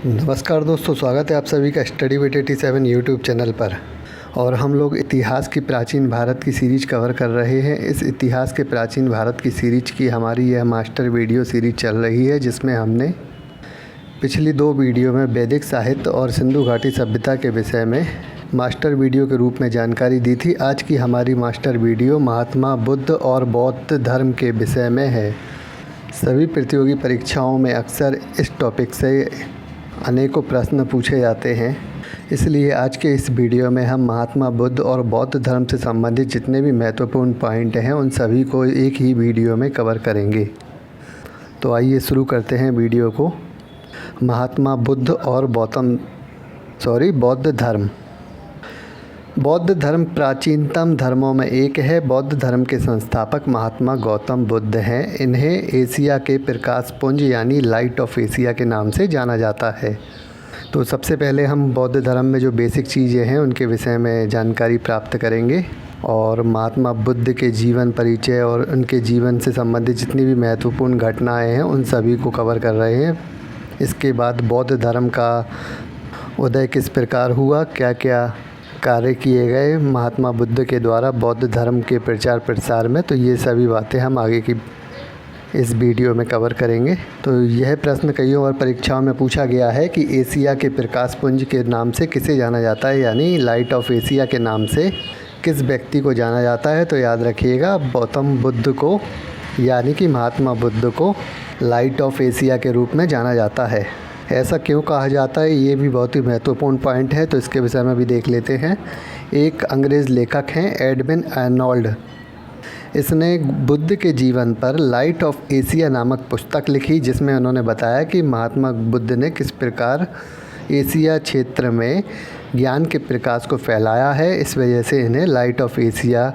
नमस्कार दोस्तों, स्वागत है आप सभी का स्टडी विद 87 यूट्यूब चैनल पर। और हम लोग इतिहास की प्राचीन भारत की सीरीज कवर कर रहे हैं। इस इतिहास के प्राचीन भारत की सीरीज की हमारी यह मास्टर वीडियो सीरीज चल रही है, जिसमें हमने पिछली 2 वीडियो में वैदिक साहित्य और सिंधु घाटी सभ्यता के विषय में मास्टर वीडियो के रूप में जानकारी दी थी। आज की हमारी मास्टर वीडियो महात्मा बुद्ध और बौद्ध धर्म के विषय में है। सभी प्रतियोगी परीक्षाओं में अक्सर इस टॉपिक से अनेकों प्रश्न पूछे जाते हैं, इसलिए आज के इस वीडियो में हम महात्मा बुद्ध और बौद्ध धर्म से संबंधित जितने भी महत्वपूर्ण पॉइंट हैं उन सभी को एक ही वीडियो में कवर करेंगे। तो आइए शुरू करते हैं वीडियो को। महात्मा बुद्ध और बौद्ध धर्म। बौद्ध धर्म प्राचीनतम धर्मों में एक है। बौद्ध धर्म के संस्थापक महात्मा गौतम बुद्ध हैं। इन्हें एशिया के प्रकाश पुंज यानी लाइट ऑफ एशिया के नाम से जाना जाता है। तो सबसे पहले हम बौद्ध धर्म में जो बेसिक चीज़ें हैं उनके विषय में जानकारी प्राप्त करेंगे और महात्मा बुद्ध के जीवन परिचय और उनके जीवन से संबंधित जितनी भी महत्वपूर्ण घटनाएं हैं उन सभी को कवर कर रहे हैं। इसके बाद बौद्ध धर्म का उदय किस प्रकार हुआ, क्या क्या कार्य किए गए महात्मा बुद्ध के द्वारा बौद्ध धर्म के प्रचार प्रसार में, तो ये सभी बातें हम आगे की इस वीडियो में कवर करेंगे। तो यह प्रश्न कई और परीक्षाओं में पूछा गया है कि एशिया के प्रकाश पुंज के नाम से किसे जाना जाता है, यानी लाइट ऑफ एशिया के नाम से किस व्यक्ति को जाना जाता है। तो याद रखिएगा, गौतम बुद्ध को यानी कि महात्मा बुद्ध को लाइट ऑफ एशिया के रूप में जाना जाता है। ऐसा क्यों कहा जाता है, ये भी बहुत ही महत्वपूर्ण पॉइंट है, तो इसके विषय में भी देख लेते हैं। एक अंग्रेज़ लेखक हैं एडविन आर्नोल्ड। इसने बुद्ध के जीवन पर लाइट ऑफ एशिया नामक पुस्तक लिखी, जिसमें उन्होंने बताया कि महात्मा बुद्ध ने किस प्रकार एशिया क्षेत्र में ज्ञान के प्रकाश को फैलाया है। इस वजह से इन्हें लाइट ऑफ एशिया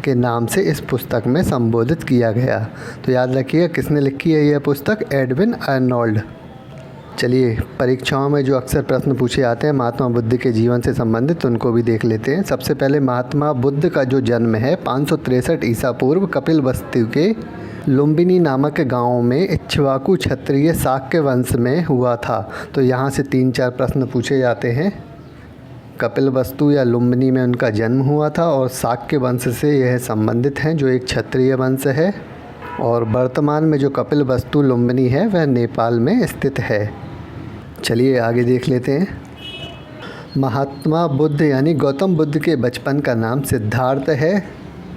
के नाम से इस पुस्तक में संबोधित किया गया। तो याद रखिएगा किसने लिखी है यह पुस्तक, एडविन आर्नोल्ड। चलिए, परीक्षाओं में जो अक्सर प्रश्न पूछे जाते हैं महात्मा बुद्ध के जीवन से संबंधित, उनको भी देख लेते हैं। सबसे पहले महात्मा बुद्ध का जो जन्म है 563 ईसा पूर्व कपिलवस्तु के लुम्बिनी नामक गांव में इक्ष्वाकु क्षत्रिय शाक्य वंश में हुआ था। तो यहाँ से 3-4 प्रश्न पूछे जाते हैं। कपिलवस्तु या लुम्बिनी में उनका जन्म हुआ था और शाक्य वंश से यह संबंधित हैं, जो एक क्षत्रिय वंश है। और वर्तमान में जो कपिलवस्तु लुम्बिनी है वह नेपाल में स्थित है। चलिए आगे देख लेते हैं। महात्मा बुद्ध यानी गौतम बुद्ध के बचपन का नाम सिद्धार्थ है।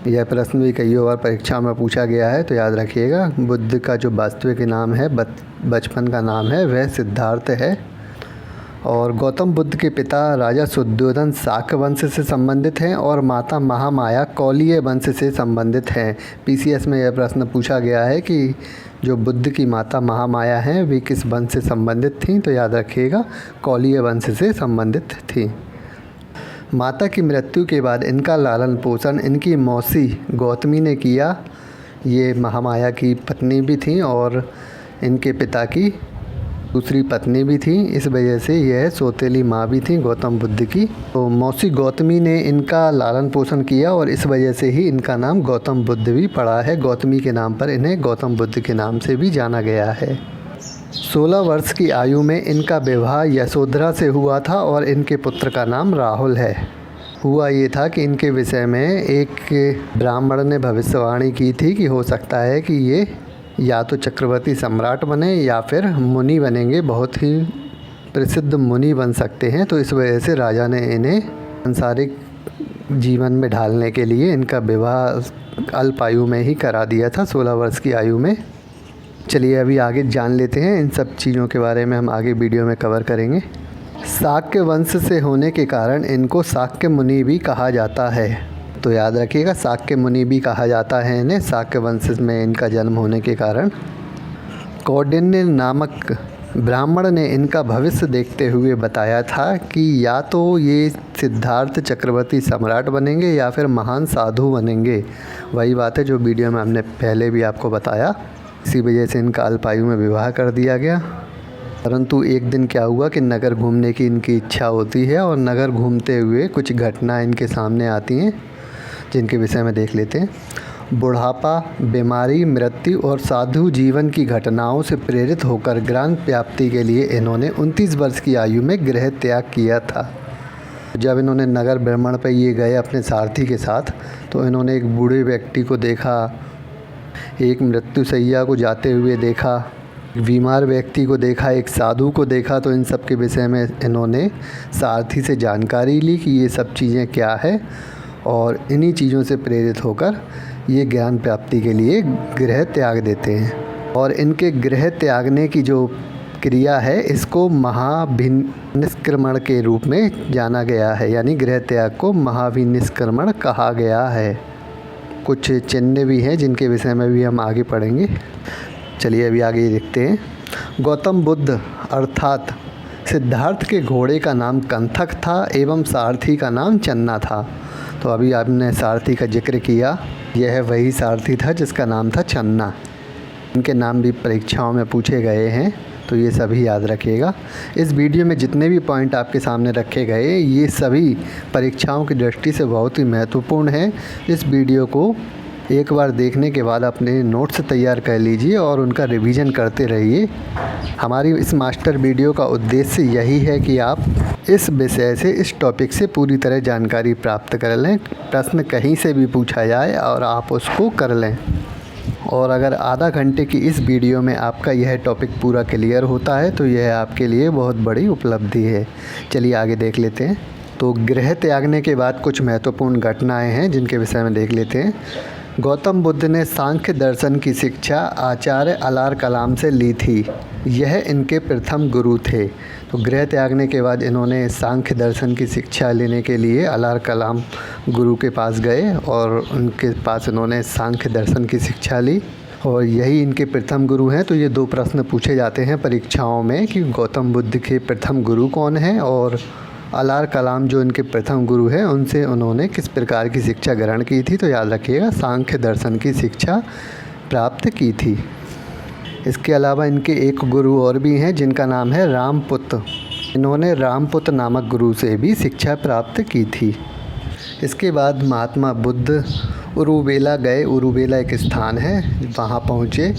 यह प्रश्न भी कई बार परीक्षा में पूछा गया है, तो याद रखिएगा बुद्ध का जो वास्तविक नाम है, बचपन का नाम है, वह सिद्धार्थ है। और गौतम बुद्ध के पिता राजा शुद्धोधन शाक्य वंश से संबंधित हैं और माता महामाया कौलीय वंश से संबंधित हैं। पीसीएस में यह प्रश्न पूछा गया है कि जो बुद्ध की माता महामाया हैं वे किस वंश से संबंधित थीं, तो याद रखिएगा कौलीय वंश से संबंधित थीं। माता की मृत्यु के बाद इनका लालन पोषण इनकी मौसी गौतमी ने किया। ये महामाया की पत्नी भी थीं और इनके पिता की दूसरी पत्नी भी थी, इस वजह से यह सौतेली माँ भी थी गौतम बुद्ध की। तो मौसी गौतमी ने इनका लालन पोषण किया और इस वजह से ही इनका नाम गौतम बुद्ध भी पड़ा है। गौतमी के नाम पर इन्हें गौतम बुद्ध के नाम से भी जाना गया है। 16 वर्ष की आयु में इनका विवाह यशोधरा से हुआ था और इनके पुत्र का नाम राहुल है। हुआ ये था कि इनके विषय में एक ब्राह्मण ने भविष्यवाणी की थी कि हो सकता है कि ये या तो चक्रवर्ती सम्राट बने या फिर मुनि बनेंगे, बहुत ही प्रसिद्ध मुनि बन सकते हैं। तो इस वजह से राजा ने इन्हें सांसारिक जीवन में ढालने के लिए इनका विवाह अल्प आयु में ही करा दिया था, 16 वर्ष की आयु में। चलिए अभी आगे जान लेते हैं, इन सब चीज़ों के बारे में हम आगे वीडियो में कवर करेंगे। शाक्य वंश से होने के कारण इनको शाक्य मुनि भी कहा जाता है। तो याद रखिएगा शाक्य मुनि भी कहा जाता है इन्हें, शाक्य वंश में इनका जन्म होने के कारण। कौंडिन्य नामक ब्राह्मण ने इनका भविष्य देखते हुए बताया था कि या तो ये सिद्धार्थ चक्रवर्ती सम्राट बनेंगे या फिर महान साधु बनेंगे। वही बात है जो वीडियो में हमने पहले भी आपको बताया। इसी वजह से इनका अल्पायु में विवाह कर दिया गया। परंतु एक दिन क्या हुआ कि नगर घूमने की इनकी इच्छा होती है और नगर घूमते हुए कुछ घटना इनके सामने आती हैं, जिनके विषय में देख लेते हैं। बुढ़ापा, बीमारी, मृत्यु और साधु जीवन की घटनाओं से प्रेरित होकर ज्ञान प्राप्ति के लिए इन्होंने 29 वर्ष की आयु में गृह त्याग किया था। जब इन्होंने नगर भ्रमण पर ये गए अपने सारथी के साथ, तो इन्होंने एक बूढ़े व्यक्ति को देखा, एक मृत्युशैया को जाते हुए देखा, बीमार व्यक्ति को देखा, एक साधु को देखा। तो इन सब के विषय में इन्होंने सारथी से जानकारी ली कि ये सब चीज़ें क्या है, और इन्हीं चीज़ों से प्रेरित होकर ये ज्ञान प्राप्ति के लिए गृह त्याग देते हैं। और इनके गृह त्यागने की जो क्रिया है, इसको महाभिनिष्क्रमण के रूप में जाना गया है, यानी गृह त्याग को महाभिनिष्क्रमण कहा गया है। कुछ चिन्ह भी हैं जिनके विषय में भी हम आगे पढ़ेंगे। चलिए अभी आगे देखते हैं। गौतम बुद्ध अर्थात सिद्धार्थ के घोड़े का नाम कंथक था एवं सारथी का नाम चन्ना था। तो अभी आपने सारथी का जिक्र किया, यह वही सारथी था जिसका नाम था चन्ना। इनके नाम भी परीक्षाओं में पूछे गए हैं, तो ये सभी याद रखिएगा। इस वीडियो में जितने भी पॉइंट आपके सामने रखे गए, ये सभी परीक्षाओं की दृष्टि से बहुत ही महत्वपूर्ण हैं। इस वीडियो को एक बार देखने के बाद अपने नोट्स तैयार कर लीजिए और उनका रिवीजन करते रहिए। हमारी इस मास्टर वीडियो का उद्देश्य यही है कि आप इस विषय से, इस टॉपिक से पूरी तरह जानकारी प्राप्त कर लें। प्रश्न कहीं से भी पूछा जाए और आप उसको कर लें। और अगर आधा घंटे की इस वीडियो में आपका यह टॉपिक पूरा क्लियर होता है, तो यह आपके लिए बहुत बड़ी उपलब्धि है। चलिए आगे देख लेते हैं। तो गृह त्यागने के बाद कुछ महत्वपूर्ण घटनाएं हैं जिनके विषय में देख लेते हैं। गौतम बुद्ध ने सांख्य दर्शन की शिक्षा आचार्य अलार कलाम से ली थी। यह इनके प्रथम गुरु थे। तो गृह त्यागने के बाद इन्होंने सांख्य दर्शन की शिक्षा लेने के लिए अलार कलाम गुरु के पास गए और उनके पास इन्होंने सांख्य दर्शन की शिक्षा ली, और यही इनके प्रथम गुरु हैं। तो ये दो प्रश्न पूछे जाते हैं परीक्षाओं में कि गौतम बुद्ध के प्रथम गुरु कौन हैं, और अलार कलाम जो इनके प्रथम गुरु हैं उनसे उन्होंने किस प्रकार की शिक्षा ग्रहण की थी। तो याद रखिएगा, सांख्य दर्शन की शिक्षा प्राप्त की थी। इसके अलावा इनके एक गुरु और भी हैं जिनका नाम है रामपुत्र। इन्होंने रामपुत्र नामक गुरु से भी शिक्षा प्राप्त की थी। इसके बाद महात्मा बुद्ध उरुवेला गए। उरुवेला एक स्थान है, वहाँ पहुँचे।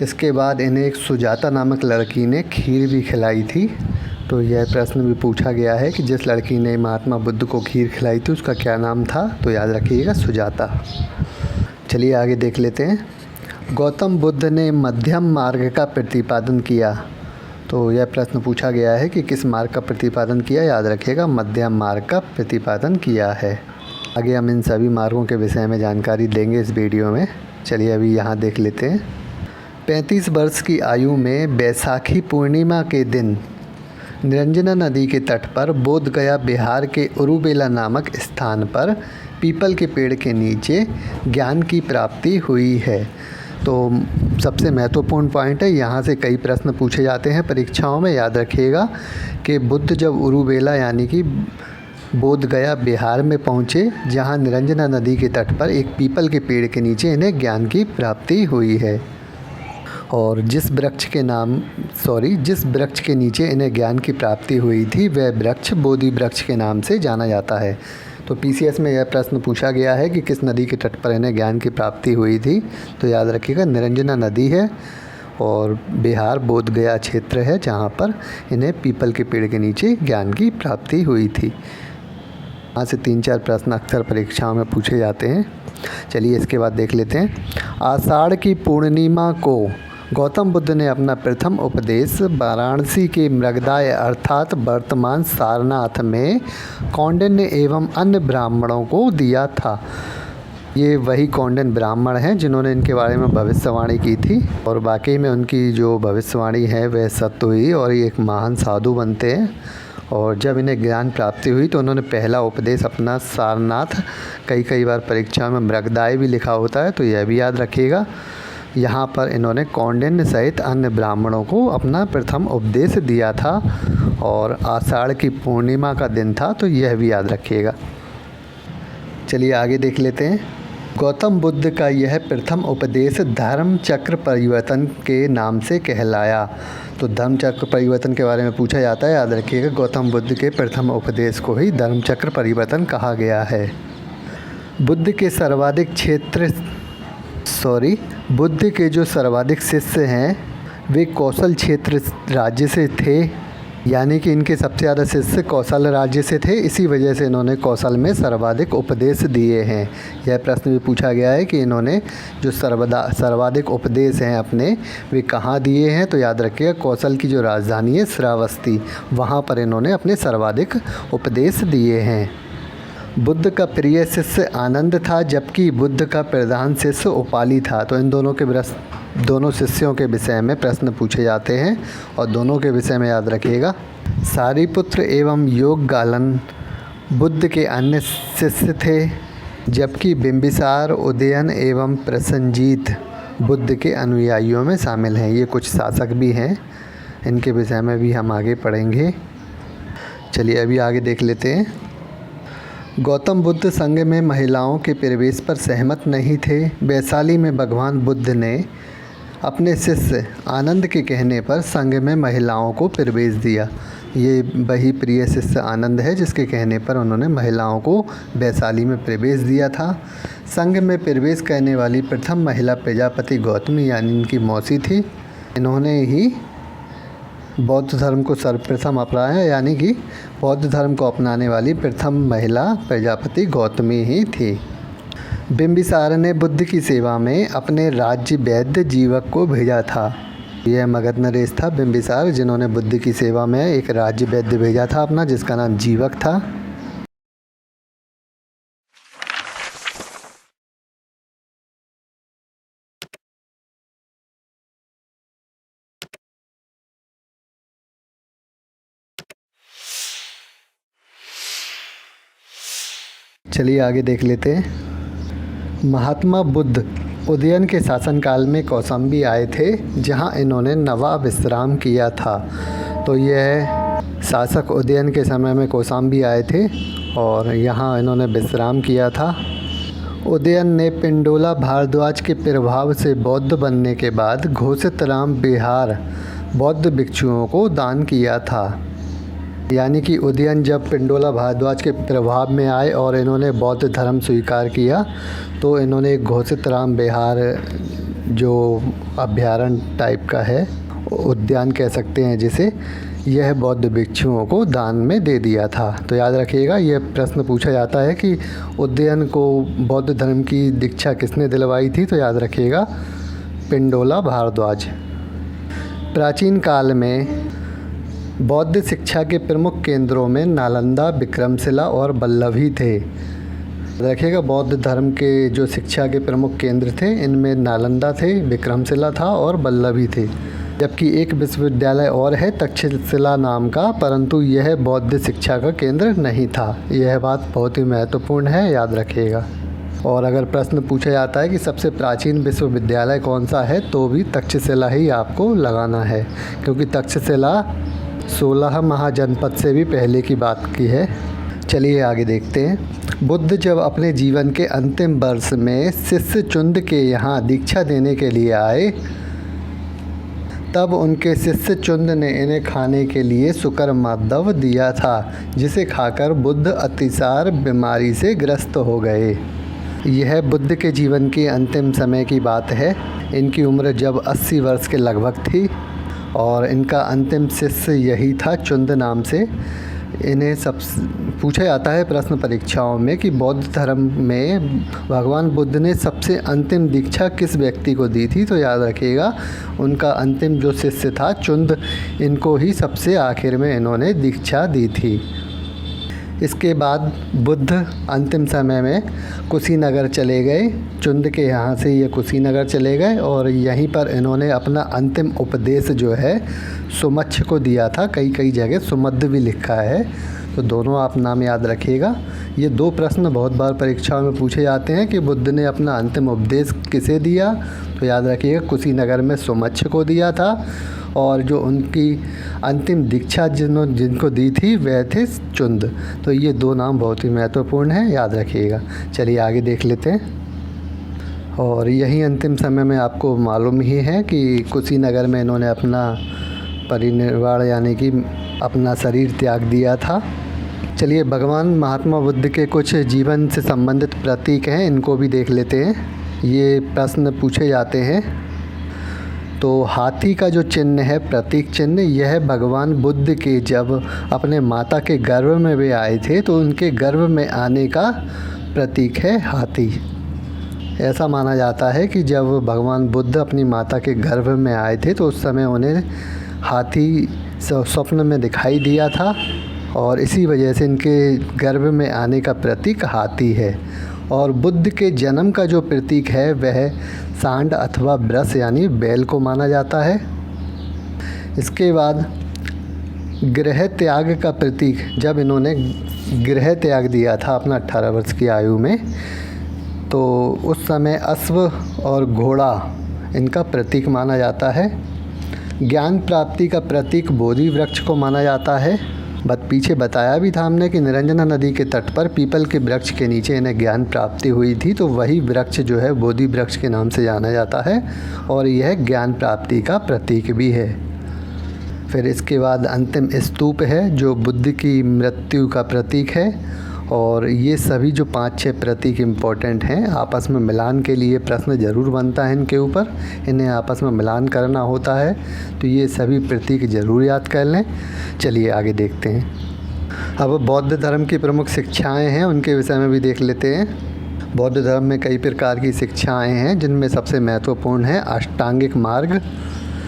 इसके बाद इन्हें एक सुजाता नामक लड़की ने खीर भी खिलाई थी। तो यह प्रश्न भी पूछा गया है कि जिस लड़की ने महात्मा बुद्ध को खीर खिलाई थी उसका क्या नाम था। तो याद रखिएगा, सुजाता। चलिए आगे देख लेते हैं। गौतम बुद्ध ने मध्यम मार्ग का प्रतिपादन किया। तो यह प्रश्न पूछा गया है कि किस मार्ग का प्रतिपादन किया। याद रखिएगा, मध्यम मार्ग का प्रतिपादन किया है। आगे हम इन सभी मार्गों के विषय में जानकारी देंगे इस वीडियो में। चलिए अभी यहाँ देख लेते हैं। 35 वर्ष की आयु में बैसाखी पूर्णिमा के दिन निरंजना नदी के तट पर बोध गया बिहार के उरुवेला नामक स्थान पर पीपल के पेड़ के नीचे ज्ञान की प्राप्ति हुई है। तो सबसे महत्वपूर्ण पॉइंट है, यहाँ से कई प्रश्न पूछे जाते हैं परीक्षाओं में। याद रखिएगा कि बुद्ध जब उरुवेला यानी कि बोध गया बिहार में पहुँचे, जहाँ निरंजना नदी के तट पर एक पीपल के पेड़ के नीचे इन्हें ज्ञान की प्राप्ति हुई है। और जिस वृक्ष के नीचे इन्हें ज्ञान की प्राप्ति हुई थी, वह वृक्ष बोधि वृक्ष के नाम से जाना जाता है। तो पीसीएस में यह प्रश्न पूछा गया है कि किस नदी के तट पर इन्हें ज्ञान की प्राप्ति हुई थी। तो याद रखिएगा, निरंजना नदी है और बिहार बोध गया क्षेत्र है जहाँ पर इन्हें पीपल के पेड़ के नीचे ज्ञान की प्राप्ति हुई थी। यहाँ से 3-4 प्रश्न अक्सर परीक्षाओं में पूछे जाते हैं। चलिए इसके बाद देख लेते हैं। आषाढ़ की पूर्णिमा को गौतम बुद्ध ने अपना प्रथम उपदेश वाराणसी के मृगदाय अर्थात वर्तमान सारनाथ में कौंडिन्य एवं अन्य ब्राह्मणों को दिया था। ये वही कौंडिन्य ब्राह्मण हैं जिन्होंने इनके बारे में भविष्यवाणी की थी, और वाकई में उनकी जो भविष्यवाणी है वह सत्य हुई और ये एक महान साधु बनते हैं। और जब इन्हें ज्ञान प्राप्ति हुई तो उन्होंने पहला उपदेश अपना सारनाथ, कई बार परीक्षा में मृगदाय भी लिखा होता है तो यह भी याद रखिएगा, यहाँ पर इन्होंने कौंडिन्य सहित अन्य ब्राह्मणों को अपना प्रथम उपदेश दिया था और आषाढ़ की पूर्णिमा का दिन था। तो यह भी याद रखिएगा। चलिए आगे देख लेते हैं। गौतम बुद्ध का यह प्रथम उपदेश धर्म चक्र परिवर्तन के नाम से कहलाया। तो धर्म चक्र परिवर्तन के बारे में पूछा जाता है। याद रखिएगा, गौतम बुद्ध के प्रथम उपदेश को ही धर्म चक्र परिवर्तन कहा गया है। बुद्ध के जो सर्वाधिक शिष्य हैं वे कौशल क्षेत्र राज्य से थे, यानी कि इनके सबसे ज़्यादा शिष्य कौशल राज्य से थे। इसी वजह से इन्होंने कौशल में सर्वाधिक उपदेश दिए हैं। यह प्रश्न भी पूछा गया है कि इन्होंने जो सर्वाधिक उपदेश हैं अपने वे कहाँ दिए हैं, तो याद रखिएगा कौशल की जो राजधानी है श्रावस्ती, वहाँ पर इन्होंने अपने सर्वाधिक उपदेश दिए हैं। बुद्ध का प्रिय शिष्य आनंद था, जबकि बुद्ध का प्रधान शिष्य उपाली था। तो इन दोनों शिष्यों के विषय में प्रश्न पूछे जाते हैं और दोनों के विषय में याद रखिएगा। सारिपुत्र एवं योगगालन बुद्ध के अन्य शिष्य थे, जबकि बिंबिसार, उदयन एवं प्रसन्नजीत बुद्ध के अनुयायियों में शामिल हैं। ये कुछ शासक भी हैं, इनके विषय में भी हम आगे पढ़ेंगे। चलिए अभी आगे देख लेते हैं। गौतम बुद्ध संघ में महिलाओं के प्रवेश पर सहमत नहीं थे। वैशाली में भगवान बुद्ध ने अपने शिष्य आनंद के कहने पर संघ में महिलाओं को प्रवेश दिया। ये वही प्रिय शिष्य आनंद है जिसके कहने पर उन्होंने महिलाओं को वैशाली में प्रवेश दिया था। संघ में प्रवेश करने वाली प्रथम महिला प्रजापति गौतमी यानी इनकी मौसी थी। इन्होंने ही बौद्ध धर्म को सर्वप्रथम अपनाया, यानी कि बौद्ध धर्म को अपनाने वाली प्रथम महिला प्रजापति गौतमी ही थी। बिंबिसार ने बुद्ध की सेवा में अपने राज्य वैद्य जीवक को भेजा था। यह मगध नरेश था बिंबिसार, जिन्होंने बुद्ध की सेवा में एक राज्य वैद्य भेजा था अपना, जिसका नाम जीवक था। चलिए आगे देख लेते हैं। महात्मा बुद्ध उदयन के शासनकाल में कौशाम्बी आए थे, जहां इन्होंने नवा विश्राम किया था। तो यह शासक उदयन के समय में कौशाम्बी आए थे और यहां इन्होंने विश्राम किया था। उदयन ने पिंडोला भारद्वाज के प्रभाव से बौद्ध बनने के बाद घोषित राम विहार बौद्ध भिक्षुओं को दान किया था। यानी कि उदयन जब पिंडोला भारद्वाज के प्रभाव में आए और इन्होंने बौद्ध धर्म स्वीकार किया, तो इन्होंने एक घोषित राम विहार जो अभ्यारण्य टाइप का है, उद्यान कह सकते हैं जिसे, यह बौद्ध भिक्षुओं को दान में दे दिया था। तो याद रखिएगा यह प्रश्न पूछा जाता है कि उदयन को बौद्ध धर्म की दीक्षा किसने दिलवाई थी, तो याद रखिएगा पिंडोला भारद्वाज। प्राचीन काल में बौद्ध शिक्षा के प्रमुख केंद्रों में नालंदा, विक्रमशिला और वल्लभी थे। देखिएगा बौद्ध धर्म के जो शिक्षा के प्रमुख केंद्र थे, इनमें नालंदा थे, विक्रमशिला था और वल्लभी थे। जबकि एक विश्वविद्यालय और है तक्षशिला नाम का, परंतु यह बौद्ध शिक्षा का केंद्र नहीं था। यह बात बहुत ही महत्वपूर्ण है, याद रखिएगा। और अगर प्रश्न पूछा जाता है कि सबसे प्राचीन विश्वविद्यालय कौन सा है, तो भी तक्षशिला ही आपको लगाना है, क्योंकि तक्षशिला 16 महाजनपद से भी पहले की बात की है। चलिए आगे देखते हैं। बुद्ध जब अपने जीवन के अंतिम वर्ष में शिष्य चुंद के यहाँ दीक्षा देने के लिए आए, तब उनके शिष्य चुंद ने इन्हें खाने के लिए शुकर माधव दिया था, जिसे खाकर बुद्ध अतिसार बीमारी से ग्रस्त हो गए। यह बुद्ध के जीवन के अंतिम समय की बात है। इनकी उम्र जब 80 वर्ष के लगभग थी और इनका अंतिम शिष्य यही था चुंद नाम से। इन्हें सब पूछा जाता है प्रश्न परीक्षाओं में कि बौद्ध धर्म में भगवान बुद्ध ने सबसे अंतिम दीक्षा किस व्यक्ति को दी थी, तो याद रखिएगा उनका अंतिम जो शिष्य था चुंद, इनको ही सबसे आखिर में इन्होंने दीक्षा दी थी। इसके बाद बुद्ध अंतिम समय में कुशीनगर चले गए। चुंद के यहाँ से ये कुशीनगर चले गए और यहीं पर इन्होंने अपना अंतिम उपदेश जो है सुमच्छ को दिया था। कई जगह सुमद्ध भी लिखा है, तो दोनों आप नाम याद रखिएगा। ये दो प्रश्न बहुत बार परीक्षाओं में पूछे जाते हैं कि बुद्ध ने अपना अंतिम उपदेश किसे दिया, तो याद रखिएगा कुशीनगर में सुमच्छ को दिया था। और जो उनकी अंतिम दीक्षा जिनको दी थी वह थे चुंद। तो ये दो नाम बहुत ही महत्वपूर्ण हैं, याद रखिएगा। चलिए आगे देख लेते हैं। और यही अंतिम समय में आपको मालूम ही है कि कुशीनगर में इन्होंने अपना परिनिर्वाण यानी कि अपना शरीर त्याग दिया था। चलिए भगवान महात्मा बुद्ध के कुछ जीवन से संबंधित प्रतीक हैं, इनको भी देख लेते हैं। ये प्रश्न पूछे जाते हैं। तो हाथी का जो चिन्ह है, प्रतीक चिन्ह, यह भगवान बुद्ध के जब अपने माता के गर्भ में वे आए थे तो उनके गर्भ में आने का प्रतीक है हाथी। ऐसा माना जाता है कि जब भगवान बुद्ध अपनी माता के गर्भ में आए थे तो उस समय उन्हें हाथी स्वप्न में दिखाई दिया था और इसी वजह से इनके गर्भ में आने का प्रतीक हाथी है। और बुद्ध के जन्म का जो प्रतीक है वह सांड अथवा ब्रश यानी बैल को माना जाता है। इसके बाद गृह त्याग का प्रतीक, जब इन्होंने गृह त्याग दिया था अपना 18 वर्ष की आयु में, तो उस समय अश्व और घोड़ा इनका प्रतीक माना जाता है। ज्ञान प्राप्ति का प्रतीक बोधि वृक्ष को माना जाता है। पीछे बताया भी था हमने कि निरंजना नदी के तट पर पीपल के वृक्ष के नीचे इन्हें ज्ञान प्राप्ति हुई थी, तो वही वृक्ष जो है बोधि वृक्ष के नाम से जाना जाता है और यह ज्ञान प्राप्ति का प्रतीक भी है। फिर इसके बाद अंतिम स्तूप है जो बुद्ध की मृत्यु का प्रतीक है। और ये सभी जो 5-6 प्रतीक इम्पोर्टेंट हैं, आपस में मिलान के लिए प्रश्न ज़रूर बनता है इनके ऊपर, इन्हें आपस में मिलान करना होता है, तो ये सभी प्रतीक ज़रूर याद कर लें। चलिए आगे देखते हैं। अब बौद्ध धर्म की प्रमुख शिक्षाएं हैं, उनके विषय में भी देख लेते हैं। बौद्ध धर्म में कई प्रकार की शिक्षाएं हैं जिनमें सबसे महत्वपूर्ण है अष्टांगिक मार्ग।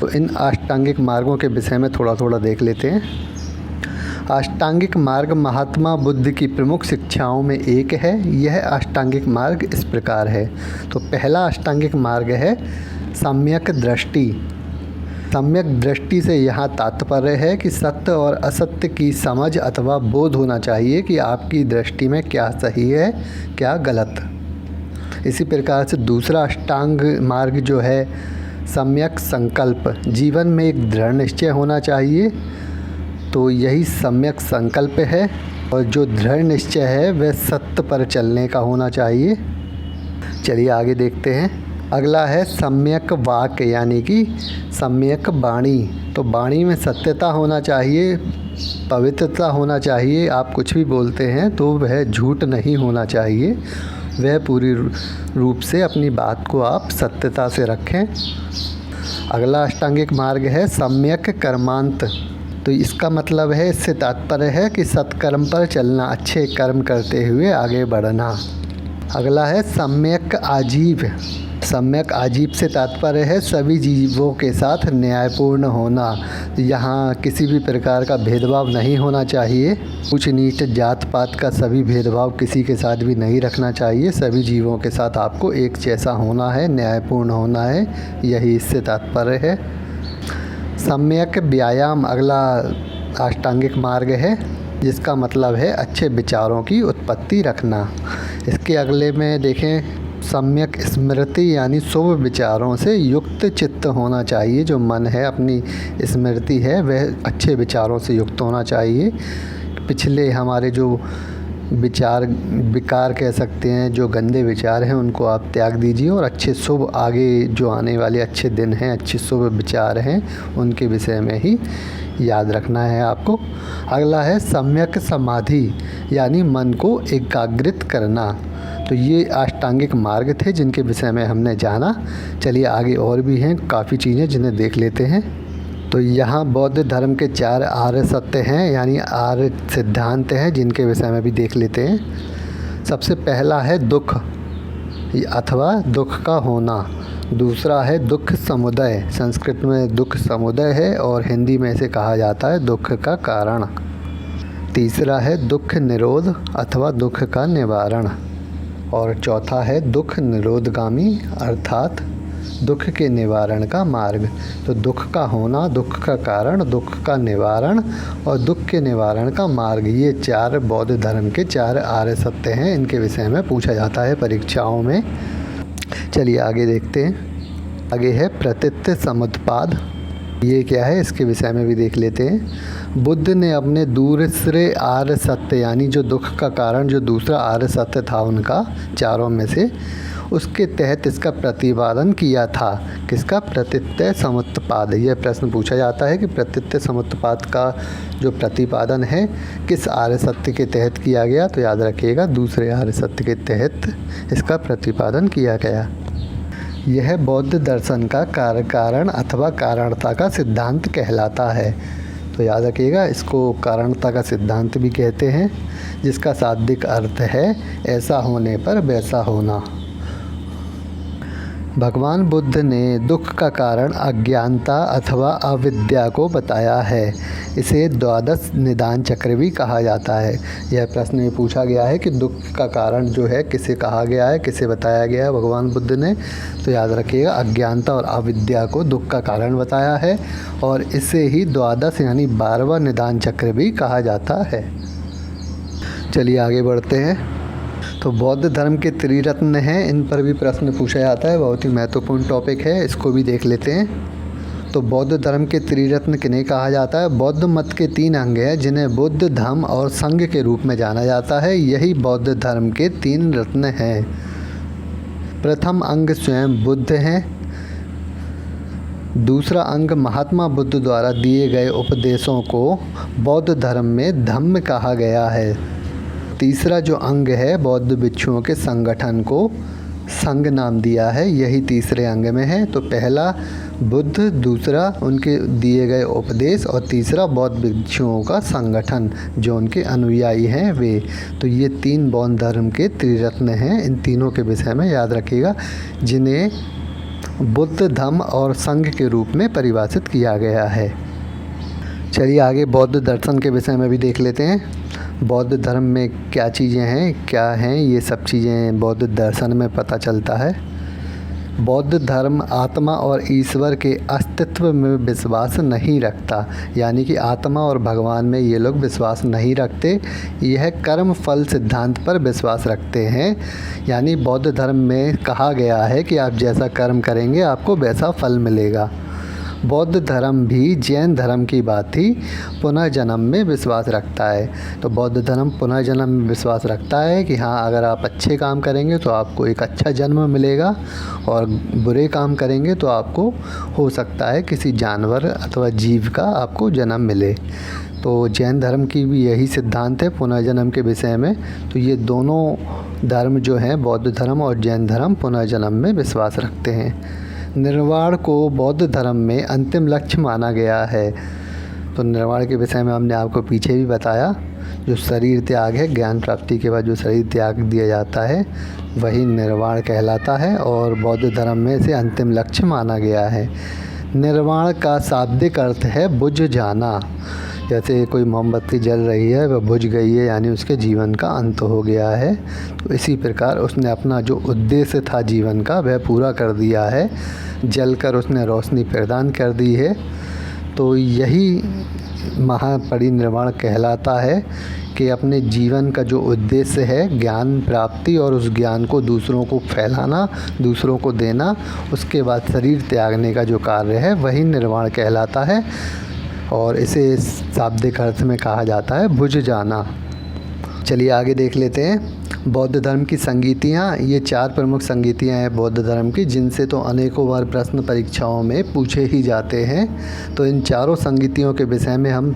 तो इन अष्टांगिक मार्गों के विषय में थोड़ा थोड़ा देख लेते हैं। अष्टांगिक मार्ग महात्मा बुद्ध की प्रमुख शिक्षाओं में एक है। यह अष्टांगिक मार्ग इस प्रकार है। तो पहला अष्टांगिक मार्ग है सम्यक दृष्टि। सम्यक दृष्टि से यहाँ तात्पर्य है कि सत्य और असत्य की समझ अथवा बोध होना चाहिए कि आपकी दृष्टि में क्या सही है क्या गलत। इसी प्रकार से दूसरा अष्टांग मार्ग जो है सम्यक संकल्प। जीवन में एक दृढ़ निश्चय होना चाहिए, तो यही सम्यक संकल्प है। और जो दृढ़ निश्चय है वह सत्य पर चलने का होना चाहिए। चलिए आगे देखते हैं। अगला है सम्यक वाक्य यानी कि सम्यक वाणी। तो वाणी में सत्यता होना चाहिए, पवित्रता होना चाहिए। आप कुछ भी बोलते हैं तो वह झूठ नहीं होना चाहिए, वह पूरी रूप से अपनी बात को आप सत्यता से रखें। अगला अष्टांगिक मार्ग है सम्यक कर्मांत। तो इसका मतलब है, इससे तात्पर्य है कि सत्कर्म पर चलना, अच्छे कर्म करते हुए आगे बढ़ना। अगला है सम्यक आजीव। सम्यक आजीव से तात्पर्य है सभी जीवों के साथ न्यायपूर्ण होना। यहाँ किसी भी प्रकार का भेदभाव नहीं होना चाहिए। ऊंच नीच जात पात का सभी भेदभाव किसी के साथ भी नहीं रखना चाहिए। सभी जीवों के साथ आपको एक जैसा होना है, न्यायपूर्ण होना है, यही इससे तात्पर्य है। सम्यक व्यायाम अगला अष्टांगिक मार्ग है, जिसका मतलब है अच्छे विचारों की उत्पत्ति रखना। इसके अगले में देखें सम्यक स्मृति यानी शुभ विचारों से युक्त चित्त होना चाहिए। जो मन है, अपनी स्मृति है, वह अच्छे विचारों से युक्त होना चाहिए। पिछले हमारे जो विकार कह सकते हैं, जो गंदे विचार हैं, उनको आप त्याग दीजिए और अच्छे शुभ, आगे जो आने वाले अच्छे दिन हैं, अच्छे शुभ विचार हैं, उनके विषय में ही याद रखना है आपको। अगला है सम्यक समाधि यानी मन को एकाग्रित करना। तो ये अष्टांगिक मार्ग थे जिनके विषय में हमने जाना। चलिए आगे और भी हैं काफ़ी चीज़ें जिन्हें देख लेते हैं। तो यहाँ बौद्ध धर्म के 4 आर्य सत्य हैं यानी आर्य सिद्धांत हैं, जिनके विषय में भी देख लेते हैं। सबसे पहला है दुख अथवा दुख का होना। दूसरा है दुख समुदय। संस्कृत में दुख समुदय है और हिंदी में इसे कहा जाता है दुख का कारण। तीसरा है दुख निरोध अथवा दुख का निवारण। और चौथा है दुख निरोधगामी अर्थात दुख के निवारण का मार्ग। तो दुख का होना, दुख का कारण, दुख का निवारण और दुख के निवारण का मार्ग, ये 4 बौद्ध धर्म के 4 आर्य सत्य हैं। इनके विषय में पूछा जाता है परीक्षाओं में। चलिए आगे देखते हैं। आगे है प्रतीत्य समुत्पाद। ये क्या है, इसके विषय में भी देख लेते हैं। बुद्ध ने अपने दूसरे आर्य सत्य यानी जो दुख का कारण, जो दूसरा आर्य सत्य था उनका 4 में से, उसके तहत इसका प्रतिपादन किया था। किसका? प्रतीत्य समुत्पाद। यह प्रश्न पूछा जाता है कि प्रतीत्य समुत्पाद का जो प्रतिपादन है किस आर्य सत्य के तहत किया गया, तो याद रखिएगा दूसरे आर्य सत्य के तहत इसका प्रतिपादन किया गया। यह बौद्ध दर्शन का कार्य कारण अथवा कारणता का सिद्धांत कहलाता है। तो याद रखिएगा इसको कारणता का सिद्धांत भी कहते हैं, जिसका शाब्दिक अर्थ है ऐसा होने पर वैसा होना। भगवान बुद्ध ने दुख का कारण अज्ञानता अथवा अविद्या को बताया है। इसे द्वादश निदान चक्र भी कहा जाता है। यह प्रश्न में पूछा गया है कि दुख का कारण जो है किसे कहा गया है, किसे बताया गया है भगवान बुद्ध ने। तो याद रखिएगा अज्ञानता और अविद्या को दुख का कारण बताया है, और इसे ही द्वादश यानी 12वां निदान चक्र भी कहा जाता है। चलिए आगे बढ़ते हैं। तो बौद्ध धर्म के त्रिरत्न हैं, इन पर भी प्रश्न पूछा जाता है। बहुत ही महत्वपूर्ण टॉपिक है, इसको भी देख लेते हैं। तो बौद्ध धर्म के त्रिरत्न किन्हें कहा जाता है? बौद्ध मत के 3 अंग हैं जिन्हें बुद्ध, धम्म और संघ के रूप में जाना जाता है। यही बौद्ध धर्म के 3 रत्न हैं। प्रथम अंग स्वयं बुद्ध हैं। दूसरा अंग महात्मा बुद्ध द्वारा दिए गए उपदेशों को बौद्ध धर्म में धम्म कहा गया है। तीसरा जो अंग है बौद्ध भिक्षुओं के संगठन को संघ नाम दिया है, यही तीसरे अंग में है। तो पहला बुद्ध, दूसरा उनके दिए गए उपदेश, और तीसरा बौद्ध भिक्षुओं का संगठन जो उनके अनुयायी हैं वे। तो ये 3 बौद्ध धर्म के त्रिरत्न हैं। इन तीनों के विषय में याद रखिएगा, जिन्हें बुद्ध, धम्म और संघ के रूप में परिभाषित किया गया है। चलिए आगे बौद्ध दर्शन के विषय में भी देख लेते हैं। बौद्ध धर्म में क्या चीज़ें हैं, क्या हैं, ये सब चीज़ें बौद्ध दर्शन में पता चलता है। बौद्ध धर्म आत्मा और ईश्वर के अस्तित्व में विश्वास नहीं रखता, यानी कि आत्मा और भगवान में ये लोग विश्वास नहीं रखते। यह कर्म फल सिद्धांत पर विश्वास रखते हैं। यानी बौद्ध धर्म में कहा गया है कि आप जैसा कर्म करेंगे आपको वैसा फल मिलेगा। बौद्ध धर्म भी जैन धर्म की बात ही पुनर्जन्म में विश्वास रखता है। तो बौद्ध धर्म पुनर्जन्म में विश्वास रखता है कि हाँ, अगर आप अच्छे काम करेंगे तो आपको एक अच्छा जन्म मिलेगा, और बुरे काम करेंगे तो आपको हो सकता है किसी जानवर अथवा जीव का आपको जन्म मिले। तो जैन धर्म की भी यही सिद्धांत है पुनर्जन्म के विषय में। तो ये दोनों धर्म जो हैं, बौद्ध धर्म और जैन धर्म, पुनर्जन्म में विश्वास रखते हैं। निर्वाण को बौद्ध धर्म में अंतिम लक्ष्य माना गया है। तो निर्वाण के विषय में हमने आपको पीछे भी बताया, जो शरीर त्याग है, ज्ञान प्राप्ति के बाद जो शरीर त्याग दिया जाता है वही निर्वाण कहलाता है, और बौद्ध धर्म में इसे अंतिम लक्ष्य माना गया है। निर्वाण का शाब्दिक अर्थ है बुझ जाना। जैसे कोई मोमबत्ती जल रही है, वह बुझ गई है, यानी उसके जीवन का अंत हो गया है। तो इसी प्रकार उसने अपना जो उद्देश्य था जीवन का वह पूरा कर दिया है, जलकर उसने रोशनी प्रदान कर दी है। तो यही महापरिनिर्वाण कहलाता है कि अपने जीवन का जो उद्देश्य है ज्ञान प्राप्ति, और उस ज्ञान को दूसरों को फैलाना, दूसरों को देना, उसके बाद शरीर त्यागने का जो कार्य है वही निर्वाण कहलाता है, और इसे शाब्दिक अर्थ में कहा जाता है बुझ जाना। चलिए आगे देख लेते हैं। बौद्ध धर्म की संगीतियाँ, ये 4 प्रमुख संगीतियाँ हैं बौद्ध धर्म की, जिनसे तो अनेकों बार प्रश्न परीक्षाओं में पूछे ही जाते हैं। तो इन चारों संगीतियों के विषय में हम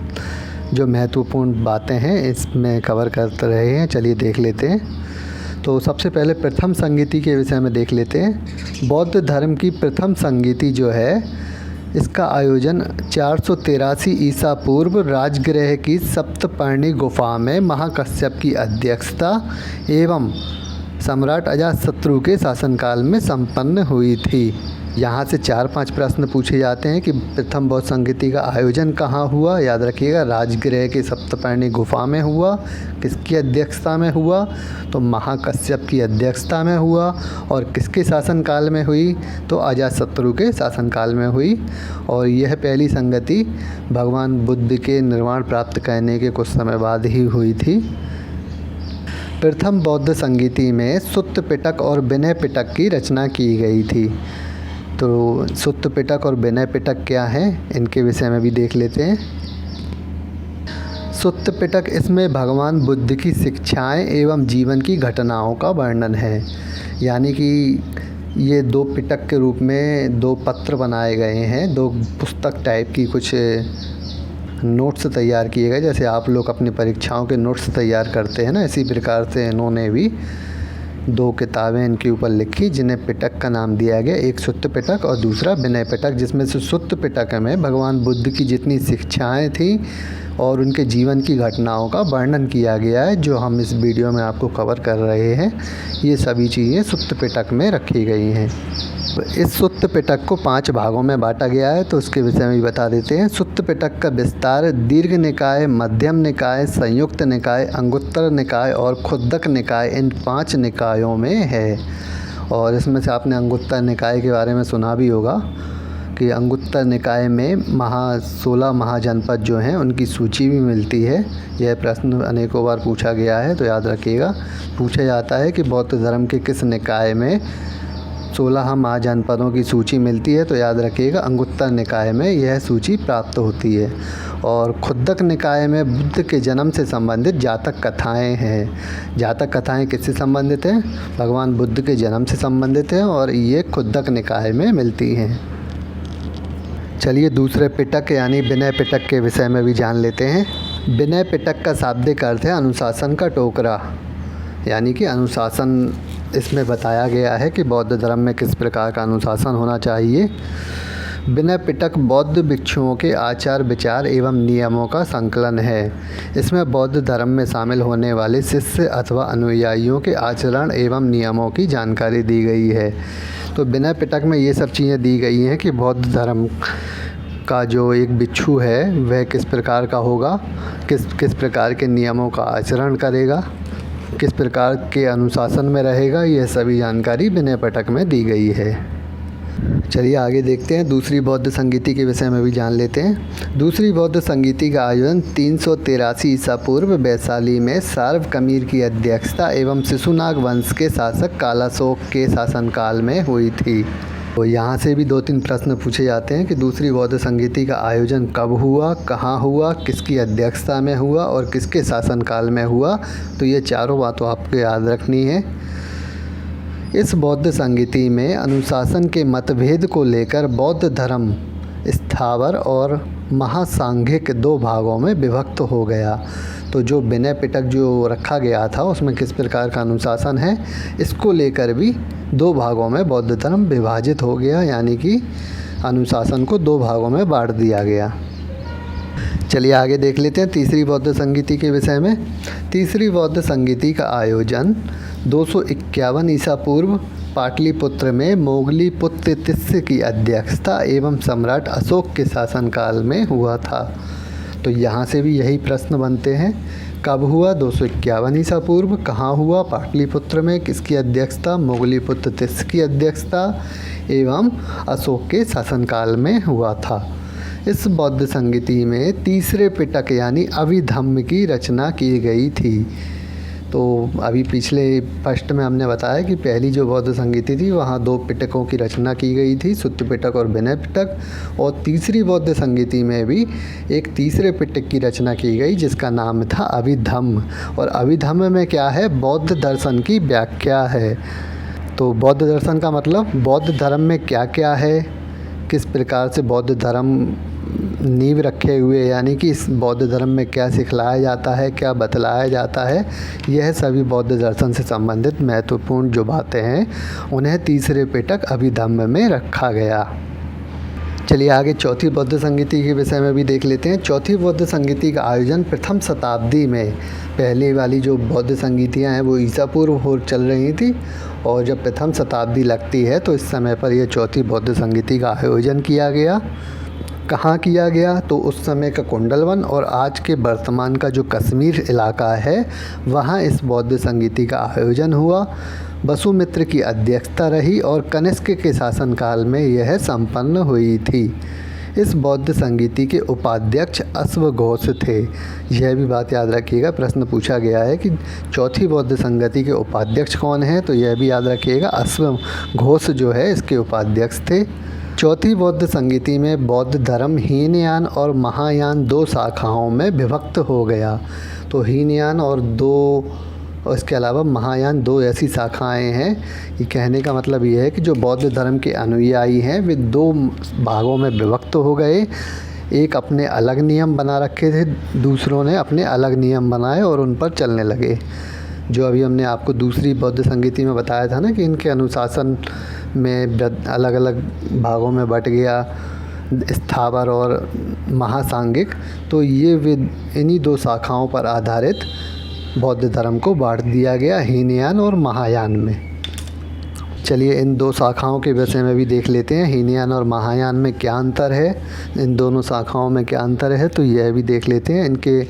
जो महत्वपूर्ण बातें हैं इसमें कवर करते रहे हैं। चलिए देख लेते हैं। तो सबसे पहले प्रथम संगीति के विषय में देख लेते हैं। बौद्ध धर्म की प्रथम संगीति जो है, इसका आयोजन 483 ईसा पूर्व राजगृह की सप्तपर्णी गुफा में महाकश्यप की अध्यक्षता एवं सम्राट अजातशत्रु के शासनकाल में संपन्न हुई थी। यहाँ से 4-5 प्रश्न पूछे जाते हैं कि प्रथम बौद्ध संगीति का आयोजन कहाँ हुआ। याद रखिएगा राजगृह के सप्तपर्णी गुफा में हुआ। किसकी अध्यक्षता में हुआ? तो महाकश्यप की अध्यक्षता में हुआ। और किसके शासनकाल में हुई? तो अजातशत्रु के शासनकाल में हुई। और यह पहली संगति भगवान बुद्ध के निर्वाण प्राप्त करने के कुछ समय बाद ही हुई थी। प्रथम बौद्ध संगीति में सुत्त पिटक और विनय पिटक की रचना की गई थी। तो सुत्त पिटक और विनय पिटक क्या हैं, इनके विषय में भी देख लेते हैं। सुत्त पिटक, इसमें भगवान बुद्ध की शिक्षाएं एवं जीवन की घटनाओं का वर्णन है। यानी कि ये 2 पिटक के रूप में 2 पत्र बनाए गए हैं, 2 पुस्तक टाइप की कुछ नोट्स तैयार किए गए। जैसे आप लोग अपनी परीक्षाओं के नोट्स तैयार करते हैं ना, इसी प्रकार से इन्होंने भी 2 किताबें इनके ऊपर लिखी, जिन्हें पिटक का नाम दिया गया। एक सुत्त पिटक और दूसरा विनय पिटक, जिसमें से सुत्त पिटक में भगवान बुद्ध की जितनी शिक्षाएं थी और उनके जीवन की घटनाओं का वर्णन किया गया है, जो हम इस वीडियो में आपको कवर कर रहे हैं। ये सभी चीज़ें सुत्त पिटक में रखी गई हैं। इस सुत्त पिटक को 5 भागों में बांटा गया है, तो उसके विषय में भी बता देते हैं। सुत्त पिटक का विस्तार दीर्घ निकाय, मध्यम निकाय, संयुक्त निकाय, अंगुत्तर निकाय और खुद्दक निकाय, इन 5 निकायों में है। और इसमें से आपने अंगुत्तर निकाय के बारे में सुना भी होगा कि अंगुत्तर निकाय में 16 महाजनपद जो हैं उनकी सूची भी मिलती है। यह प्रश्न अनेकों बार पूछा गया है, तो याद रखिएगा। पूछा जाता है कि बौद्ध धर्म के किस निकाय में 16 महाजनपदों की सूची मिलती है, तो याद रखिएगा अंगुत्तर निकाय में यह सूची प्राप्त होती है। और खुद्दक निकाय में बुद्ध के जन्म से संबंधित जातक कथाएं हैं। जातक कथाएं किससे संबंधित हैं? भगवान बुद्ध के जन्म से संबंधित हैं और ये खुद्दक निकाय में मिलती हैं। चलिए दूसरे पिटक यानी विनय पिटक के विषय में भी जान लेते हैं। विनय पिटक का शाब्दिक अर्थ है अनुशासन का टोकरा, यानी कि अनुशासन इसमें बताया गया है कि बौद्ध धर्म में किस प्रकार का अनुशासन होना चाहिए। विनय पिटक बौद्ध भिक्षुओं के आचार विचार एवं नियमों का संकलन है। इसमें बौद्ध धर्म में शामिल होने वाले शिष्य अथवा अनुयायियों के आचरण एवं नियमों की जानकारी दी गई है। तो विनय पिटक में ये सब चीज़ें दी गई हैं कि बौद्ध धर्म का जो एक भिक्षु है वह किस प्रकार का होगा, किस प्रकार के नियमों का आचरण करेगा, किस प्रकार के अनुशासन में रहेगा, यह सभी जानकारी विनय पिटक में दी गई है। चलिए आगे देखते हैं। दूसरी बौद्ध संगीति के विषय में भी जान लेते हैं। दूसरी बौद्ध संगीति का आयोजन 383 ईसा पूर्व वैशाली में सार्व कमीर की अध्यक्षता एवं शिशुनाग वंश के शासक कालाशोक के शासनकाल में हुई थी। तो यहाँ से भी 2-3 प्रश्न पूछे जाते हैं कि दूसरी बौद्ध संगीति का आयोजन कब हुआ, कहाँ हुआ, किसकी अध्यक्षता में हुआ और किसके शासनकाल में हुआ। तो ये चारों बातों आपको याद रखनी है। इस बौद्ध संगीति में अनुशासन के मतभेद को लेकर बौद्ध धर्म स्थावर और महासांघिक 2 भागों में विभक्त हो गया। तो जो विनय पिटक जो रखा गया था उसमें किस प्रकार का अनुशासन है, इसको लेकर भी 2 भागों में बौद्ध धर्म विभाजित हो गया, यानी कि अनुशासन को 2 भागों में बांट दिया गया। चलिए आगे देख लेते हैं तीसरी बौद्ध संगीति के विषय में। तीसरी बौद्ध संगीति का आयोजन 251 ईसा पूर्व पाटलिपुत्र में मोगली पुत्र तिस्य की अध्यक्षता एवं सम्राट अशोक के शासनकाल में हुआ था। तो यहाँ से भी यही प्रश्न बनते हैं, कब हुआ? 251 ईसा पूर्व। कहाँ हुआ? पाटलिपुत्र में। किसकी अध्यक्षता? मोगली पुत्र तिस्य की अध्यक्षता एवं अशोक के शासनकाल में हुआ था। इस बौद्ध संगीति में तीसरे पिटक यानी अभिधम्म की रचना की गई थी। तो अभी पिछले फर्स्ट में हमने बताया कि पहली जो बौद्ध संगीति थी वहाँ 2 पिटकों की रचना की गई थी, सुत्त पिटक और विनय पिटक। और तीसरी बौद्ध संगीति में भी एक तीसरे पिटक की रचना की गई जिसका नाम था अभिधम्म। और अभिधम्म में क्या है? बौद्ध दर्शन की व्याख्या है। तो बौद्ध दर्शन का मतलब बौद्ध धर्म में क्या क्या है, किस प्रकार से बौद्ध धर्म नींव रखे हुए, यानी कि इस बौद्ध धर्म में क्या सिखलाया जाता है, क्या बतलाया जाता है, यह सभी बौद्ध दर्शन से संबंधित महत्वपूर्ण जो बातें हैं उन्हें तीसरे पिटक अभिधम्म में रखा गया। चलिए आगे चौथी बौद्ध संगीति के विषय में भी देख लेते हैं। चौथी बौद्ध संगीति का आयोजन प्रथम शताब्दी में, पहले वाली जो बौद्ध संगीतियाँ हैं वो ईसा पूर्व हो चल रही थी, और जब प्रथम शताब्दी लगती है तो इस समय पर यह चौथी बौद्ध संगीति का आयोजन किया गया। कहाँ किया गया? तो उस समय का कुंडलवन और आज के वर्तमान का जो कश्मीर इलाका है वहाँ इस बौद्ध संगीति का आयोजन हुआ। वसुमित्र की अध्यक्षता रही और कनिष्क के शासनकाल में यह संपन्न हुई थी। इस बौद्ध संगीति के उपाध्यक्ष अश्वघोष थे। यह भी बात याद रखिएगा, प्रश्न पूछा गया है कि चौथी बौद्ध संगीति के उपाध्यक्ष कौन हैं, तो यह भी याद रखिएगा अश्वघोष जो है इसके उपाध्यक्ष थे। चौथी बौद्ध संगीति में बौद्ध धर्म हीनयान और महायान 2 शाखाओं में विभक्त हो गया। तो हीनयान और 2 और इसके अलावा महायान 2 ऐसी शाखाएं हैं। ये कहने का मतलब ये है कि जो बौद्ध धर्म के अनुयायी हैं वे 2 भागों में विभक्त हो गए। एक अपने अलग नियम बना रखे थे, दूसरों ने अपने अलग नियम बनाए और उन पर चलने लगे। जो अभी हमने आपको दूसरी बौद्ध संगीति में बताया था ना कि इनके अनुशासन में अलग अलग भागों में बट गया, स्थावर और महासांगिक। तो ये इन्हीं 2 शाखाओं पर आधारित बौद्ध धर्म को बांट दिया गया, हीनयान और महायान में। चलिए इन 2 शाखाओं के विषय में भी देख लेते हैं। हीनयान और महायान में क्या अंतर है, इन दोनों शाखाओं में क्या अंतर है, तो यह भी देख लेते हैं। इनके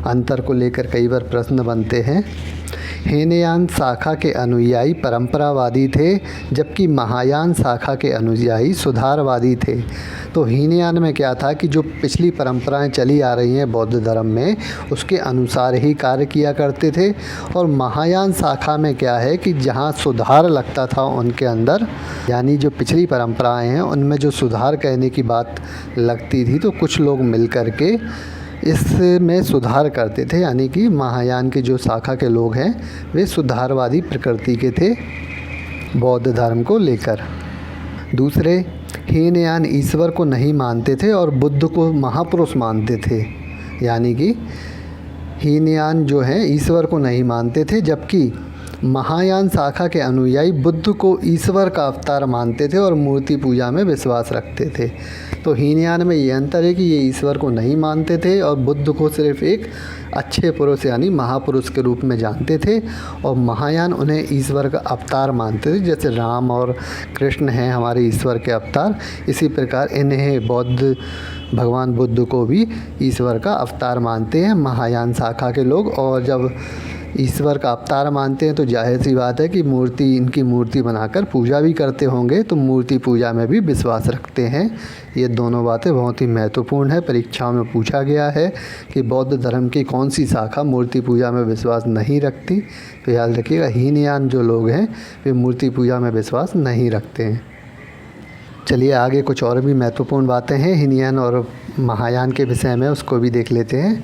अंतर को लेकर कई बार प्रश्न बनते हैं। हीनयान शाखा के अनुयायी परंपरावादी थे, जबकि महायान शाखा के अनुयायी सुधारवादी थे। तो हीनयान में क्या था कि जो पिछली परंपराएं चली आ रही हैं बौद्ध धर्म में, उसके अनुसार ही कार्य किया करते थे। और महायान शाखा में क्या है कि जहां सुधार लगता था उनके अंदर, यानी जो पिछली परंपराएं हैं उनमें जो सुधार कहने की बात लगती थी, तो कुछ लोग मिल कर के इसमें सुधार करते थे। यानी कि महायान के जो शाखा के लोग हैं वे सुधारवादी प्रकृति के थे बौद्ध धर्म को लेकर। दूसरे, हीनयान ईश्वर को नहीं मानते थे और बुद्ध को महापुरुष मानते थे। यानी कि हीनयान जो हैं ईश्वर को नहीं मानते थे, जबकि महायान शाखा के अनुयायी बुद्ध को ईश्वर का अवतार मानते थे और मूर्ति पूजा में विश्वास रखते थे। तो हीनयान में ये अंतर है कि ये ईश्वर को नहीं मानते थे और बुद्ध को सिर्फ एक अच्छे पुरुष यानी महापुरुष के रूप में जानते थे, और महायान उन्हें ईश्वर का अवतार मानते थे। जैसे राम और कृष्ण हैं हमारे ईश्वर के अवतार, इसी प्रकार इन्हें बौद्ध भगवान बुद्ध को भी ईश्वर का अवतार मानते हैं महायान शाखा के लोग। और जब ईश्वर का अवतार मानते हैं तो जाहिर सी बात है कि इनकी मूर्ति बनाकर पूजा भी करते होंगे, तो मूर्ति पूजा में भी विश्वास रखते हैं। ये दोनों बातें बहुत ही महत्वपूर्ण है। परीक्षाओं में पूछा गया है कि बौद्ध धर्म की कौन सी शाखा मूर्ति पूजा में विश्वास नहीं रखती, तो याद रखिएगा हीनयान जो लोग हैं वे मूर्ति पूजा में विश्वास नहीं रखते हैं। चलिए आगे कुछ और भी महत्वपूर्ण बातें हैं हीनयान और महायान के विषय में, उसको भी देख लेते हैं।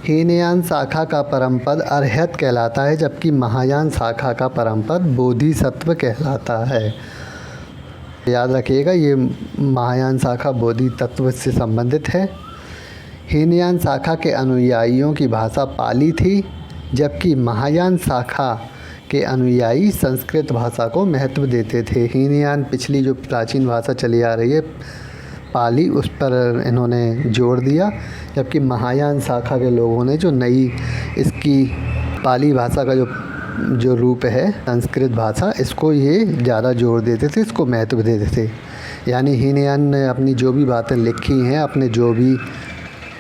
हीनयान शाखा का परम पद अर्हत कहलाता है, जबकि महायान शाखा का परम पद बोधिसत्व कहलाता है। याद रखिएगा ये महायान शाखा बोधि तत्व से संबंधित है। हीनयान शाखा के अनुयायियों की भाषा पाली थी, जबकि महायान शाखा के अनुयायी संस्कृत भाषा को महत्व देते थे। हीनयान पिछली जो प्राचीन भाषा चली आ रही है पाली, उस पर इन्होंने जोर दिया, जबकि महायान शाखा के लोगों ने जो नई इसकी पाली भाषा का जो रूप है संस्कृत भाषा, इसको ये ज़्यादा जोर देते थे, इसको महत्व देते थे। यानी हीनयान ने अपनी जो भी बातें लिखी हैं, अपने जो भी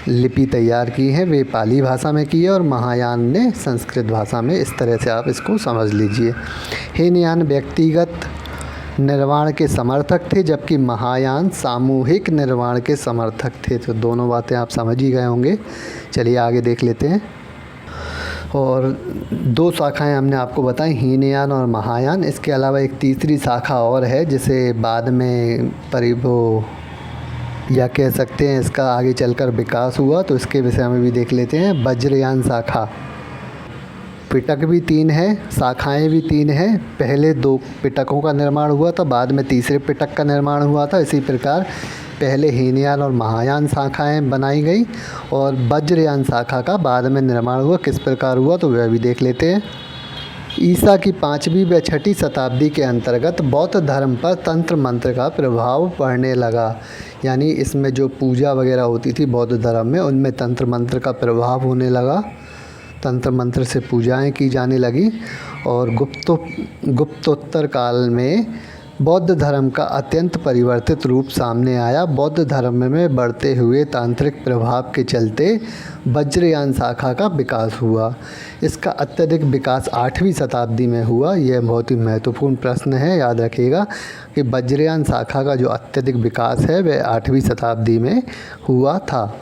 लिपि तैयार की है वे पाली भाषा में की है, और महायान ने संस्कृत भाषा में। इस तरह से आप इसको समझ लीजिए। हीनयान व्यक्तिगत निर्वाण के समर्थक थे, जबकि महायान सामूहिक निर्वाण के समर्थक थे। तो दोनों बातें आप समझ ही गए होंगे। चलिए आगे देख लेते हैं। और 2 शाखाएं हमने आपको बताई, हीनयान और महायान। इसके अलावा एक तीसरी शाखा और है जिसे बाद में या कह सकते हैं इसका आगे चलकर विकास हुआ, तो इसके विषय में भी देख लेते हैं। वज्रयान शाखा। पिटक भी 3 है, शाखाएं भी 3 हैं। पहले 2 पिटकों का निर्माण हुआ था, बाद में तीसरे पिटक का निर्माण हुआ था। इसी प्रकार पहले हीनयान और महायान शाखाएं बनाई गई और वज्रयान शाखा का बाद में निर्माण हुआ। किस प्रकार हुआ तो वह भी देख लेते हैं। ईसा की 5वीं व 6वीं शताब्दी के अंतर्गत बौद्ध धर्म पर तंत्र मंत्र का प्रभाव पड़ने लगा। यानी इसमें जो पूजा वगैरह होती थी बौद्ध धर्म में, उनमें तंत्र मंत्र का प्रभाव होने लगा। तंत्र मंत्र से पूजाएं की जाने लगी और गुप्तोत्तर काल में बौद्ध धर्म का अत्यंत परिवर्तित रूप सामने आया। बौद्ध धर्म में बढ़ते हुए तांत्रिक प्रभाव के चलते वज्रयान शाखा का विकास हुआ। इसका अत्यधिक विकास 8वीं शताब्दी में हुआ। यह बहुत ही महत्वपूर्ण प्रश्न है, याद रखिएगा कि वज्रयान शाखा का जो अत्यधिक विकास है वह 8वीं शताब्दी में हुआ था।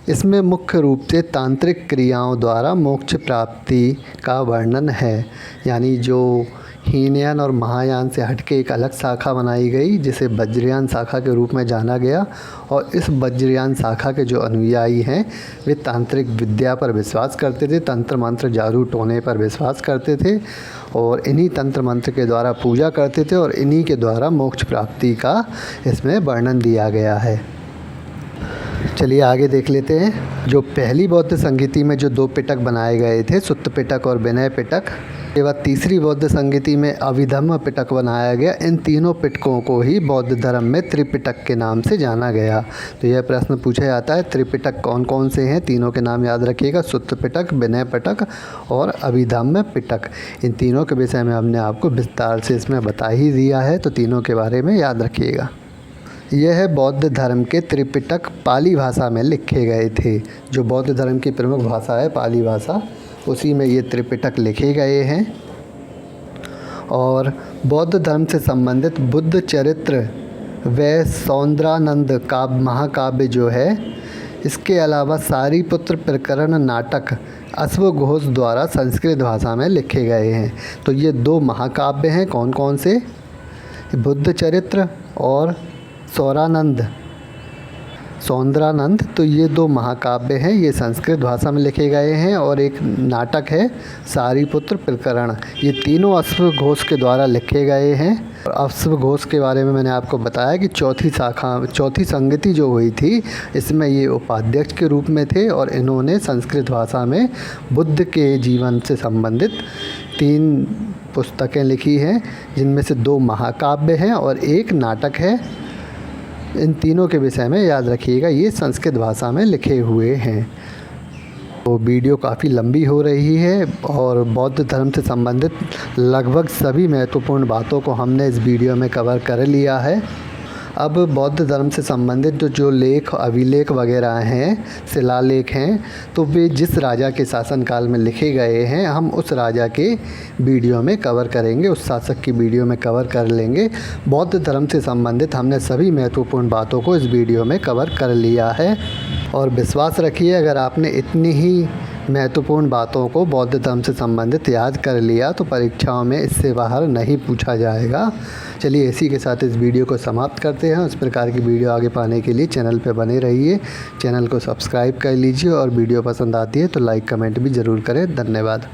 इसमें मुख्य रूप से तांत्रिक क्रियाओं द्वारा मोक्ष प्राप्ति का वर्णन है। यानी जो हीनयान और महायान से हटके एक अलग शाखा बनाई गई जिसे वज्रयान शाखा के रूप में जाना गया। और इस वज्रयान शाखा के जो अनुयायी हैं वे तांत्रिक विद्या पर विश्वास करते थे, तंत्र मंत्र जादू टोने पर विश्वास करते थे और इन्हीं तंत्र मंत्र के द्वारा पूजा करते थे और इन्हीं के द्वारा मोक्ष प्राप्ति का इसमें वर्णन दिया गया है। चलिए आगे देख लेते हैं। जो पहली बौद्ध संगीति में जो 2 पिटक बनाए गए थे, सुत्त पिटक और विनय पिटक, के बाद तीसरी बौद्ध संगीति में अभिधम्म पिटक बनाया गया। इन तीनों पिटकों को ही बौद्ध धर्म में त्रिपिटक के नाम से जाना गया। तो यह प्रश्न पूछा जाता है, त्रिपिटक कौन कौन से हैं? तीनों के नाम याद रखिएगा, सुत्त पिटक, विनय पिटक और अभिधम्म पिटक। इन तीनों के विषय में हमने आपको विस्तार से इसमें बता ही दिया है, तो तीनों के बारे में याद रखिएगा। यह बौद्ध धर्म के त्रिपिटक पाली भाषा में लिखे गए थे। जो बौद्ध धर्म की प्रमुख भाषा है पाली भाषा, उसी में ये त्रिपिटक लिखे गए हैं। और बौद्ध धर्म से संबंधित बुद्ध चरित्र व सौंदरानंद काव्य महाकाव्य जो है, इसके अलावा सारीपुत्र प्रकरण नाटक अश्वघोष द्वारा संस्कृत भाषा में लिखे गए हैं। तो ये 2 महाकाव्य हैं, कौन कौन से? बुद्ध चरित्र और सौंदरानंद। तो ये 2 महाकाव्य हैं, ये संस्कृत भाषा में लिखे गए हैं। और एक नाटक है सारीपुत्र प्रकरण, ये तीनों अश्वघोष के द्वारा लिखे गए हैं। और अश्वघोष के बारे में मैंने आपको बताया कि चौथी संगति जो हुई थी, इसमें ये उपाध्यक्ष के रूप में थे और इन्होंने संस्कृत भाषा में बुद्ध के जीवन से संबंधित 3 पुस्तकें लिखी हैं, जिनमें से 2 महाकाव्य हैं और एक नाटक है। इन तीनों के विषय में याद रखिएगा, ये संस्कृत भाषा में लिखे हुए हैं। तो वीडियो काफ़ी लंबी हो रही है और बौद्ध धर्म से संबंधित लगभग सभी महत्वपूर्ण बातों को हमने इस वीडियो में कवर कर लिया है। अब बौद्ध धर्म से संबंधित जो लेख, अभिलेख वगैरह हैं, शिलालेख हैं, तो वे जिस राजा के शासनकाल में लिखे गए हैं, हम उस राजा के वीडियो में कवर करेंगे, उस शासक की वीडियो में कवर कर लेंगे। बौद्ध धर्म से संबंधित हमने सभी महत्वपूर्ण बातों को इस वीडियो में कवर कर लिया है। और विश्वास रखिए, अगर आपने इतनी ही महत्वपूर्ण बातों को बौद्ध धर्म से संबंधित याद कर लिया तो परीक्षाओं में इससे बाहर नहीं पूछा जाएगा। चलिए इसी के साथ इस वीडियो को समाप्त करते हैं। इस प्रकार की वीडियो आगे पाने के लिए चैनल पर बने रहिए, चैनल को सब्सक्राइब कर लीजिए और वीडियो पसंद आती है तो लाइक कमेंट भी ज़रूर करें। धन्यवाद।